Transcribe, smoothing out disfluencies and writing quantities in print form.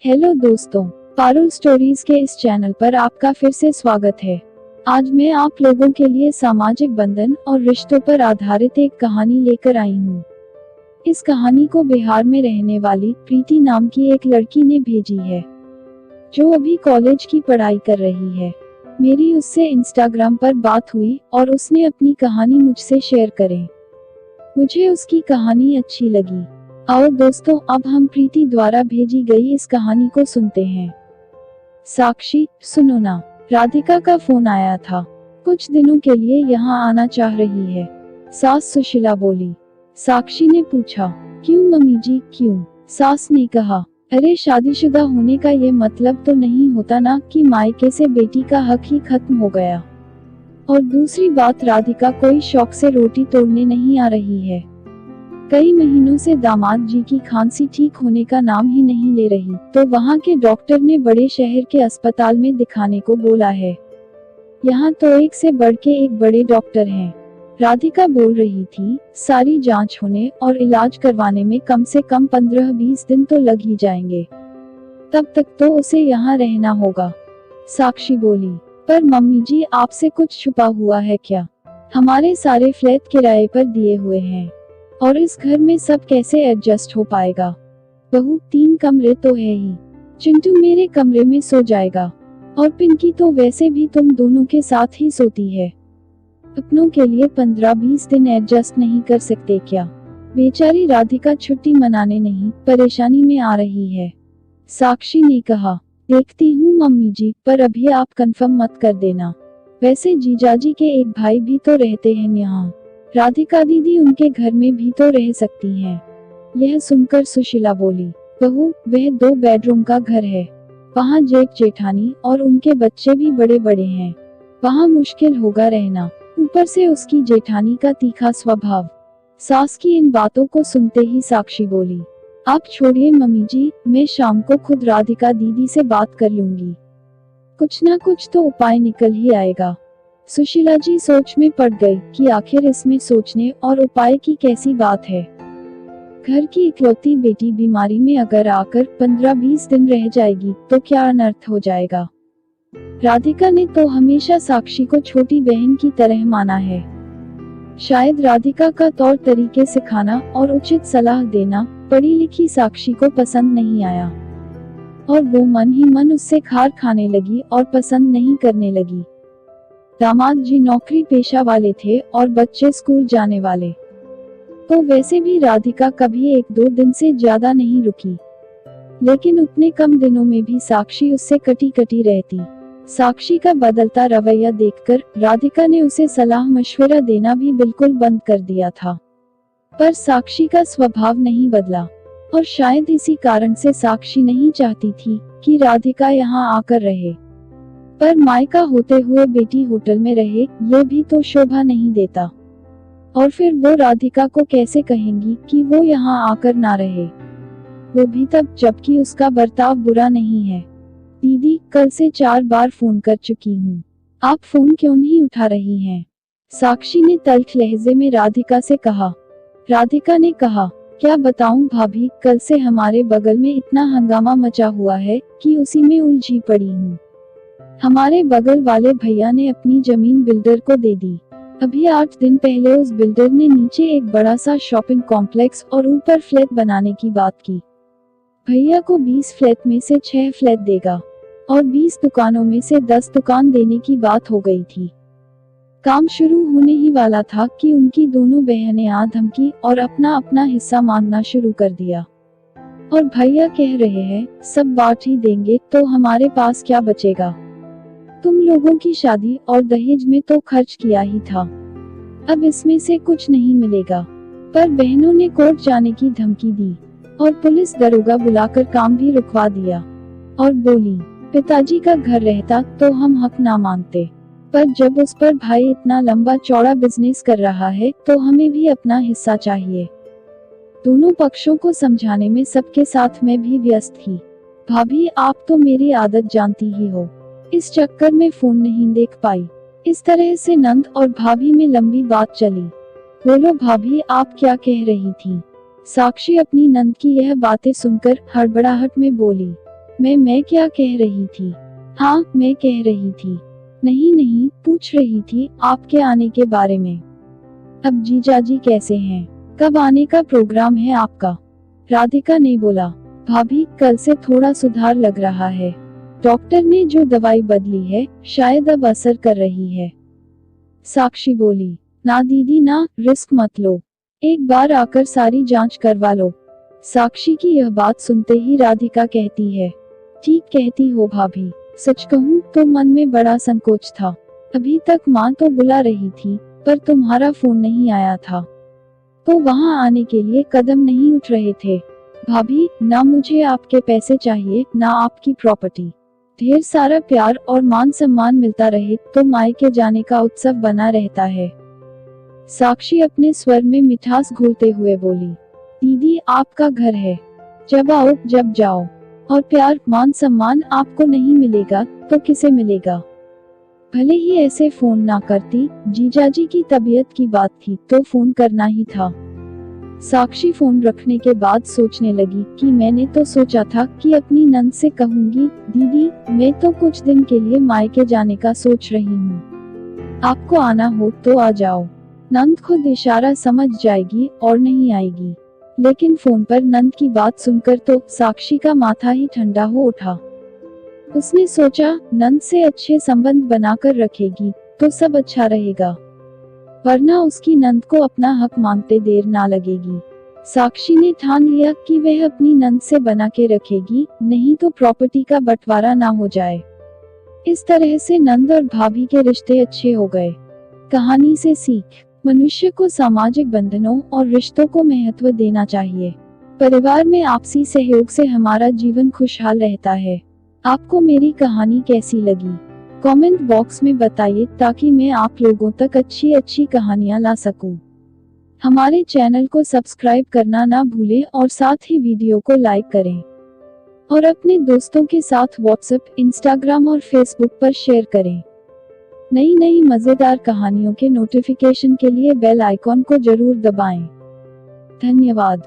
Hello दोस्तों, Parul stories के इस चैनल पर आपका फिर से स्वागत है। आज मैं आप लोगों के लिए सामाजिक बंधन और रिश्तों पर आधारित एक कहानी लेकर आई हूँ। इस कहानी को बिहार में रहने वाली प्रीति नाम की एक लड़की ने भेजी है, जो अभी कॉलेज की पढ़ाई कर रही है। मेरी उससे इंस्टाग्राम पर बात हुई और उसने अपनी कहानी मुझसे शेयर करें। मुझे उसकी कहानी अच्छी लगी। आओ दोस्तों, अब हम प्रीति द्वारा भेजी गई इस कहानी को सुनते हैं। साक्षी, सुनो ना, राधिका का फोन आया था। कुछ दिनों के लिए यहाँ आना चाह रही है, सास सुशीला बोली। साक्षी ने पूछा, क्यों मम्मी जी, क्यों? सास ने कहा, अरे शादीशुदा होने का ये मतलब तो नहीं होता ना कि मायके से बेटी का हक ही खत्म हो गया। और दूसरी बात, राधिका कोई शौक से रोटी तोड़ने नहीं आ रही है। कई महीनों से दामाद जी की खांसी ठीक होने का नाम ही नहीं ले रही, तो वहाँ के डॉक्टर ने बड़े शहर के अस्पताल में दिखाने को बोला है। यहाँ तो एक से बढ़ के एक बड़े डॉक्टर हैं। राधिका बोल रही थी, सारी जांच होने और इलाज करवाने में कम से कम 15-20 दिन तो लग ही जाएंगे। तब तक तो उसे यहाँ रहना होगा। साक्षी बोली, पर मम्मी जी, आपसे कुछ छुपा हुआ है क्या? हमारे सारे फ्लैट किराए पर दिए हुए हैं और इस घर में सब कैसे एडजस्ट हो पाएगा? बहू, 3 कमरे तो है ही। चिंटू मेरे कमरे में सो जाएगा और पिंकी तो वैसे भी तुम दोनों के साथ ही सोती है। अपनों के लिए 15-20 दिन एडजस्ट नहीं कर सकते क्या? बेचारी राधिका छुट्टी मनाने नहीं, परेशानी में आ रही है। साक्षी ने कहा, देखती हूँ मम्मी जी, पर अभी आप कंफर्म मत कर देना। वैसे जीजाजी के एक भाई भी तो रहते हैं यहाँ। राधिका दीदी उनके घर में भी तो रह सकती हैं। यह सुनकर सुशीला बोली, बहू, वह 2 बेडरूम का घर है। वहाँ जेठ जेठानी और उनके बच्चे भी बड़े बड़े हैं। वहाँ मुश्किल होगा रहना। ऊपर से उसकी जेठानी का तीखा स्वभाव। सास की इन बातों को सुनते ही साक्षी बोली, आप छोड़िए मम्मी जी, मैं शाम को खुद राधिका दीदी से बात कर लूंगी। कुछ ना कुछ तो उपाय निकल ही आएगा। सुशीला जी सोच में पड़ गई कि आखिर इसमें सोचने और उपाय की कैसी बात है। घर की इकलौती बेटी बीमारी में अगर आकर 15-20 दिन रह जाएगी तो क्या अनर्थ हो जाएगा। राधिका ने तो हमेशा साक्षी को छोटी बहन की तरह माना है। शायद राधिका का तौर तरीके सिखाना और उचित सलाह देना पढ़ी लिखी साक्षी को पसंद नहीं आया और वो मन ही मन उससे खार खाने लगी और पसंद नहीं करने लगी। दामाद जी नौकरी पेशा वाले थे और बच्चे स्कूल जाने वाले, तो वैसे भी राधिका कभी 1-2 दिन से ज्यादा नहीं रुकी। लेकिन उतने कम दिनों में भी साक्षी उससे कटी कटी रहती। साक्षी का बदलता रवैया देखकर राधिका ने उसे सलाह मशवरा देना भी बिल्कुल बंद कर दिया था। पर साक्षी का स्वभाव नहीं बदला और शायद इसी कारण से साक्षी नहीं चाहती थी कि राधिका यहाँ आकर रहे। पर मायका होते हुए बेटी होटल में रहे, ये भी तो शोभा नहीं देता। और फिर वो राधिका को कैसे कहेंगी कि वो यहाँ आकर ना रहे, वो भी तब जबकि उसका बर्ताव बुरा नहीं है। दीदी, कल से 4 बार फोन कर चुकी हूँ, आप फोन क्यों नहीं उठा रही हैं? साक्षी ने तल्ख लहजे में राधिका से कहा। राधिका ने कहा, क्या बताऊं भाभी, कल से हमारे बगल में इतना हंगामा मचा हुआ है कि उसी में उलझी पड़ी हूँ। हमारे बगल वाले भैया ने अपनी जमीन बिल्डर को दे दी। अभी 8 दिन पहले उस बिल्डर ने नीचे एक बड़ा सा शॉपिंग कॉम्प्लेक्स और ऊपर फ्लैट बनाने की बात की। भैया को 20 फ्लैट में से 6 फ्लैट देगा और 20 दुकानों में से 10 दुकान देने की बात हो गई थी। काम शुरू होने ही वाला था कि उनकी दोनों बहनें आ धमकी और अपना अपना हिस्सा मांगना शुरू कर दिया। और भैया कह रहे हैं, सब बांट ही देंगे तो हमारे पास क्या बचेगा? तुम लोगों की शादी और दहेज में तो खर्च किया ही था, अब इसमें से कुछ नहीं मिलेगा। पर बहनों ने कोर्ट जाने की धमकी दी और पुलिस दरोगा बुलाकर काम भी रुकवा दिया और बोली, पिताजी का घर रहता तो हम हक ना मांगते, पर जब उस पर भाई इतना लंबा चौड़ा बिजनेस कर रहा है तो हमें भी अपना हिस्सा चाहिए। दोनों पक्षों को समझाने में सबके साथ मैं भी व्यस्त थी। भाभी, आप तो मेरी आदत जानती ही हो, इस चक्कर में फोन नहीं देख पाई। इस तरह से नंद और भाभी में लंबी बात चली। बोलो भाभी, आप क्या कह रही थी? साक्षी अपनी नंद की यह बातें सुनकर हड़बड़ाहट में बोली, मैं क्या कह रही थी? हाँ, मैं कह रही थी। नहीं, पूछ रही थी आपके आने के बारे में। अब जीजाजी कैसे हैं? कब आने का प्रोग्राम है आपका? राधिका ने बोला, भाभी कल से थोड़ा सुधार लग रहा है। डॉक्टर ने जो दवाई बदली है शायद अब असर कर रही है। साक्षी बोली, ना दीदी ना, रिस्क मत लो, एक बार आकर सारी जांच करवा लो। साक्षी की यह बात सुनते ही राधिका कहती है, ठीक कहती हो भाभी, सच कहूँ तो मन में बड़ा संकोच था। अभी तक माँ तो बुला रही थी, पर तुम्हारा फोन नहीं आया था, तो वहाँ आने के लिए कदम नहीं उठ रहे थे। भाभी, ना मुझे आपके पैसे चाहिए ना आपकी प्रॉपर्टी, ढेर सारा प्यार और मान सम्मान मिलता रहे तो मायके जाने का उत्सव बना रहता है। साक्षी अपने स्वर में मिठास घोलते हुए बोली, दीदी आपका घर है, जब आओ जब जाओ, और प्यार मान सम्मान आपको नहीं मिलेगा तो किसे मिलेगा? भले ही ऐसे फोन ना करती, जीजाजी की तबीयत की बात थी तो फोन करना ही था। साक्षी फोन रखने के बाद सोचने लगी कि मैंने तो सोचा था कि अपनी नंद से कहूंगी, दीदी मैं तो कुछ दिन के लिए मायके जाने का सोच रही हूँ, आपको आना हो तो आ जाओ। नंद खुद इशारा समझ जाएगी और नहीं आएगी। लेकिन फोन पर नंद की बात सुनकर तो साक्षी का माथा ही ठंडा हो उठा। उसने सोचा नंद से अच्छे संबंध बनाकर रखेगी तो सब अच्छा रहेगा, वरना उसकी नंद को अपना हक मांगते देर ना लगेगी। साक्षी ने ठान लिया कि वह अपनी नंद से बना के रखेगी, नहीं तो प्रॉपर्टी का बंटवारा ना हो जाए। इस तरह से नंद और भाभी के रिश्ते अच्छे हो गए। कहानी से सीख, मनुष्य को सामाजिक बंधनों और रिश्तों को महत्व देना चाहिए। परिवार में आपसी सहयोग से हमारा जीवन खुशहाल रहता है। आपको मेरी कहानी कैसी लगी? कमेंट बॉक्स में बताइए ताकि मैं आप लोगों तक अच्छी कहानियां ला सकूं। हमारे चैनल को सब्सक्राइब करना ना भूलें और साथ ही वीडियो को लाइक करें और अपने दोस्तों के साथ व्हाट्सएप, इंस्टाग्राम और फेसबुक पर शेयर करें। नई मजेदार कहानियों के नोटिफिकेशन के लिए बेल आइकॉन को जरूर दबाएं। धन्यवाद।